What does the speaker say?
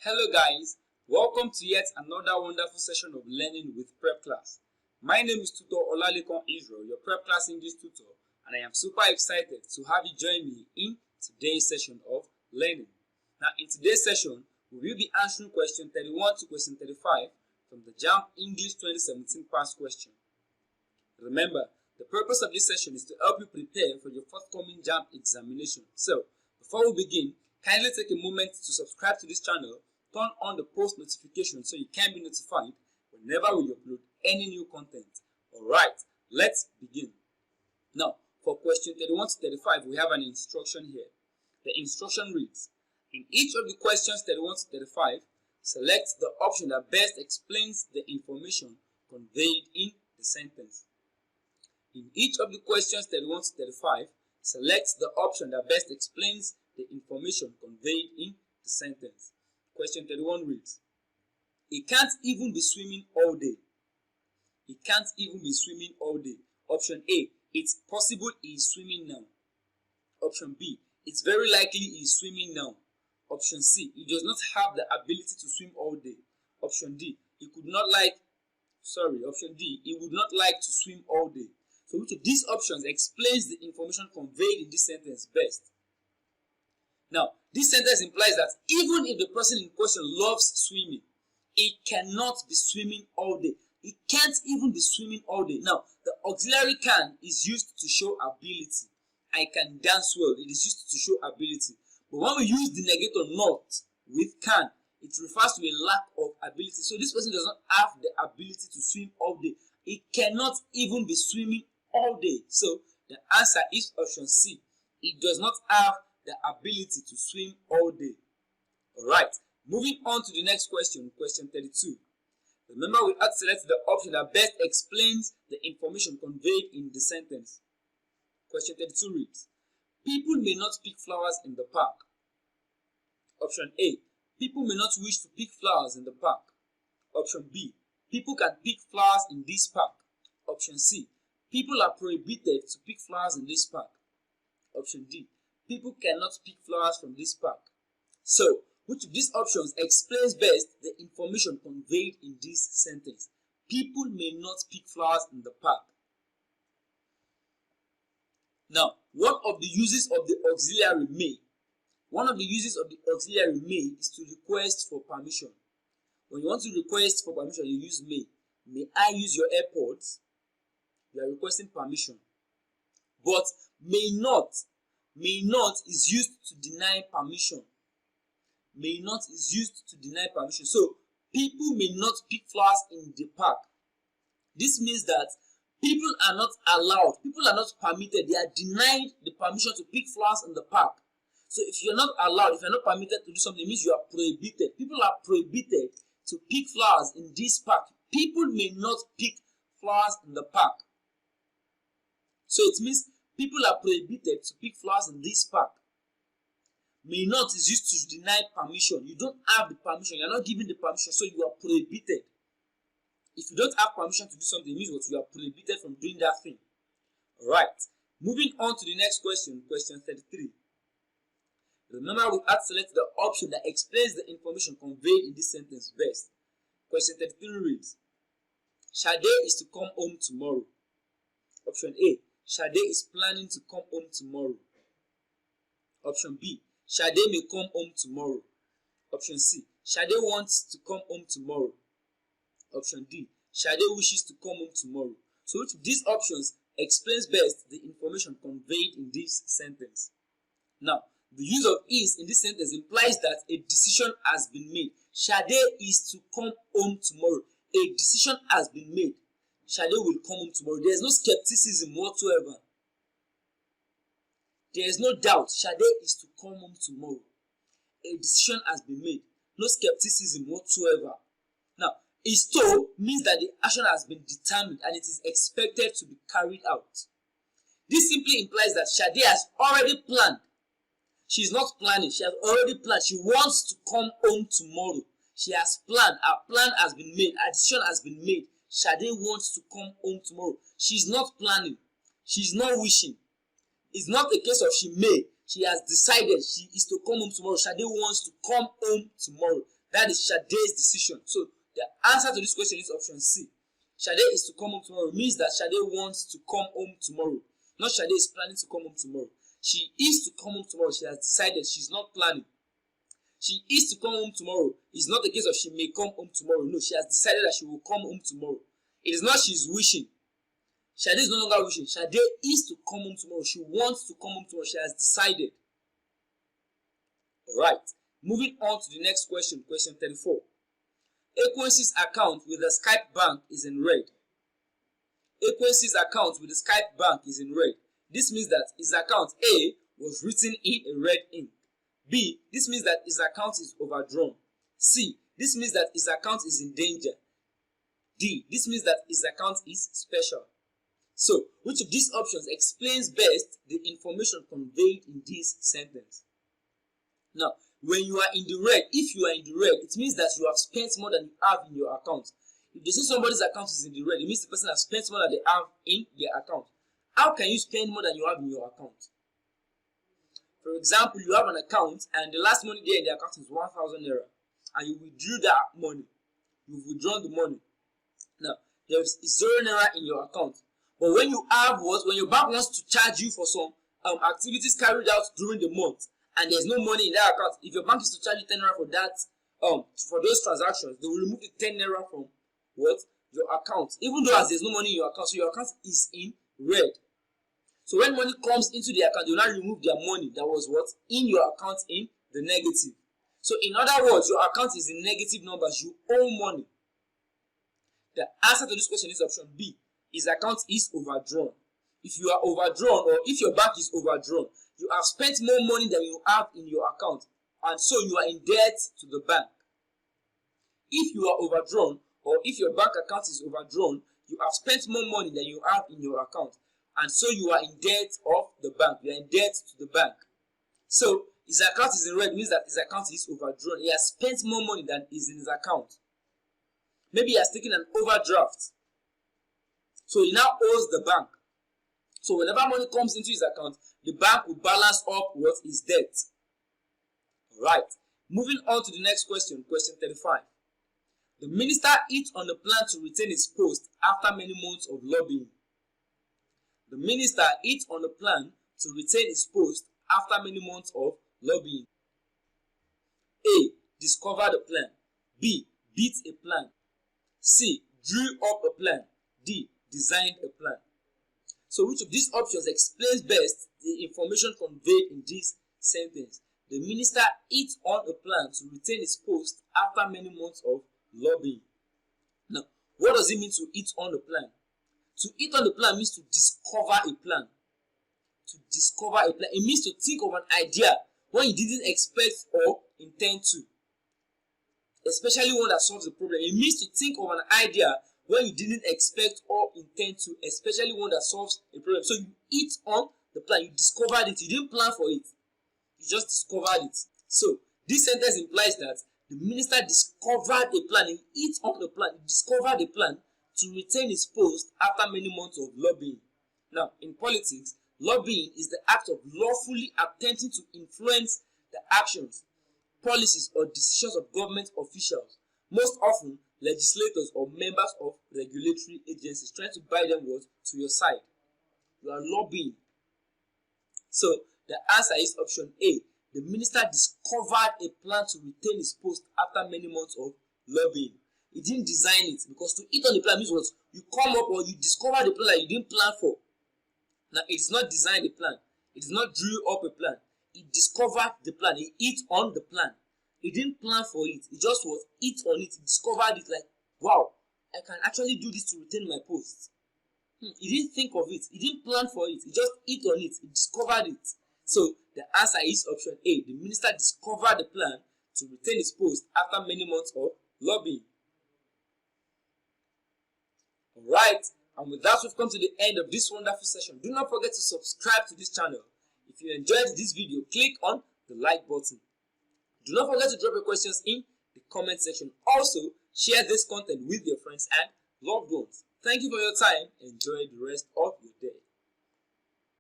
Hello guys, welcome to yet another wonderful session of learning with Prepclass. My name is Tutor Olalekon Israel, your Prepclass English tutor, and I am super excited to have you join me in today's session of learning. Now in today's session, we will be answering question 31 to question 35 from the Jamb English 2017 past question. Remember, the purpose of this session is to help you prepare for your forthcoming Jamb examination. So, before we begin, kindly take a moment to subscribe to this channel, turn on the post notification so you can be notified whenever we upload any new content. Alright, let's begin. Now, for question 31 to 35, we have an instruction here. The instruction reads, in each of the questions 31 to 35, select the option that best explains the information conveyed in the sentence. In each of the questions 31 to 35, select the option that best explains the information conveyed in the sentence. Question 31 reads, he can't even be swimming all day. He can't even be swimming all day. Option A, it's possible he is swimming now. Option B, it's very likely he is swimming now. Option C, he does not have the ability to swim all day. Option D, Option D, he would not like to swim all day. So which of these options explains the information conveyed in this sentence best? Now, this sentence implies that even if the person in question loves swimming, he cannot be swimming all day. He can't even be swimming all day. Now, the auxiliary can is used to show ability. I can dance well. It is used to show ability. But when we use the negator not with can, it refers to a lack of ability. So this person does not have the ability to swim all day. He cannot even be swimming all day. So the answer is option C. He does not have the ability to swim all day. Alright, moving on to the next question, question 32. Remember, we had to select the option that best explains the information conveyed in the sentence. Question 32 reads, people may not pick flowers in the park. Option A, people may not wish to pick flowers in the park. Option B, people can pick flowers in this park. Option C, people are prohibited to pick flowers in this park. Option D, people cannot pick flowers from this park. So, which of these options explains best the information conveyed in this sentence? People may not pick flowers in the park. Now, one of the uses of the auxiliary may. One of the uses of the auxiliary may is to request for permission. When you want to request for permission, you use may. May I use your AirPods? You are requesting permission. But may not is used to deny permission. May not is used to deny permission. So, people may not pick flowers in the park. This means that people are not allowed, people are not permitted, they are denied the permission to pick flowers in the park. So, if you're not allowed, if you're not permitted to do something, it means you are prohibited. People are prohibited to pick flowers in this park. People may not pick flowers in the park. So, it means people are prohibited to pick flowers in this park. May not is used to deny permission. You don't have the permission. You are not given the permission, so you are prohibited. If you don't have permission to do something, it means what? You are prohibited from doing that thing. Alright. Moving on to the next question, question 33. Remember, we had to select the option that explains the information conveyed in this sentence best. Question 33 reads, Sade is to come home tomorrow. Option A, Sade is planning to come home tomorrow. Option B, Sade may come home tomorrow. Option C, Sade wants to come home tomorrow. Option D, Sade wishes to come home tomorrow. So which of these options explains best the information conveyed in this sentence? Now, the use of is in this sentence implies that a decision has been made. Sade is to come home tomorrow. A decision has been made. Sade will come home tomorrow. There is no skepticism whatsoever. There is no doubt. Sade is to come home tomorrow. A decision has been made. No skepticism whatsoever. Now, is to means that the action has been determined and it is expected to be carried out. This simply implies that Sade has already planned. She is not planning. She has already planned. She wants to come home tomorrow. She has planned. Her plan has been made. Her decision has been made. Sade wants to come home tomorrow. She is not planning. She is not wishing. It's not a case of she may. She has decided she is to come home tomorrow. Sade wants to come home tomorrow. That is Sade's decision. So the answer to this question is option C. Sade is to come home tomorrow means that Sade wants to come home tomorrow. Not Sade is planning to come home tomorrow. She is to come home tomorrow. She has decided. She's not planning. She is to come home tomorrow. It's not the case of she may come home tomorrow. No, she has decided that she will come home tomorrow. It is not she's wishing. Sade is no longer wishing. Sade is to come home tomorrow. She wants to come home tomorrow. She has decided. Alright. Moving on to the next question. Question 34. Ekwensis' account with the Skype bank is in red. Ekwensis' account with the Skype bank is in red. This means that his account A was written in a red ink. B, this means that his account is overdrawn. C, this means that his account is in danger. D, this means that his account is special. So, which of these options explains best the information conveyed in this sentence? Now, when you are in the red, if you are in the red, it means that you have spent more than you have in your account. If they say somebody's account is in the red, it means the person has spent more than they have in their account. How can you spend more than you have in your account? For example, you have an account and the last money there in the account is 1,000 naira, and you withdrew that money. You've withdrawn the money. Now, there is 0 naira in your account. But when you have when your bank wants to charge you for some activities carried out during the month, and there's no money in that account, if your bank is to charge you 10 naira for that, for those transactions, they will remove the 10 naira from your account, even though as there's no money in your account, so your account is in red. So when money comes into the account, they will now remove their money that was in your account in the negative. So in other words, your account is in negative numbers. You owe money. The answer to this question is option B. His account is overdrawn. If you are overdrawn, or if your bank is overdrawn, you have spent more money than you have in your account, and so you are in debt to the bank. If you are overdrawn, or if your bank account is overdrawn, you have spent more money than you have in your account, and so you are in debt of the bank. You are in debt to the bank. So his account is in red means that his account is overdrawn. He has spent more money than is in his account. Maybe he has taken an overdraft. So he now owes the bank. So whenever money comes into his account, the bank will balance up what is debt. Alright. Moving on to the next question, question 35. The minister hit on the plan to retain his post after many months of lobbying. The minister hit on the plan to retain his post after many months of lobbying. A. Discover the plan. B. Beat a plan. C. Drew up a plan. D. Designed a plan. So which of these options explains best the information conveyed in this sentence? The minister hit on a plan to retain his post after many months of lobbying. Now, what does it mean to hit on a plan? To hit on the plan means to discover a plan. To discover a plan. It means to think of an idea when you didn't expect or intend to. Especially one that solves a problem. It means to think of an idea when you didn't expect or intend to, especially one that solves a problem. So you hit on the plan. You discovered it. You didn't plan for it. You just discovered it. So this sentence implies that the minister discovered a plan. He hit on the plan. He discovered a plan to retain his post after many months of lobbying. Now, in politics, lobbying is the act of lawfully attempting to influence the actions, policies, or decisions of government officials, most often legislators or members of regulatory agencies, trying to buy them to your side. You are lobbying. So the answer is option A. The minister discovered a plan to retain his post after many months of lobbying. He didn't design it, because to hit on the plan means what? You come up or you discover the plan that you didn't plan for. Now, it is not design a plan. It is not drew up a plan. He discovered the plan. He hit on the plan. He didn't plan for it. He just hit on it. He discovered it like, wow, I can actually do this to retain my post. He didn't think of it. He didn't plan for it. He just hit on it. He discovered it. So the answer is option A. The minister discovered the plan to retain his post after many months of lobbying. Alright, and with that we've come to the end of this wonderful session. Do not forget to subscribe to this channel. If you enjoyed this video, click on the like button. Do not forget to drop your questions in the comment section. Also, share this content with your friends and loved ones. Thank you for your time. Enjoy the rest of your day.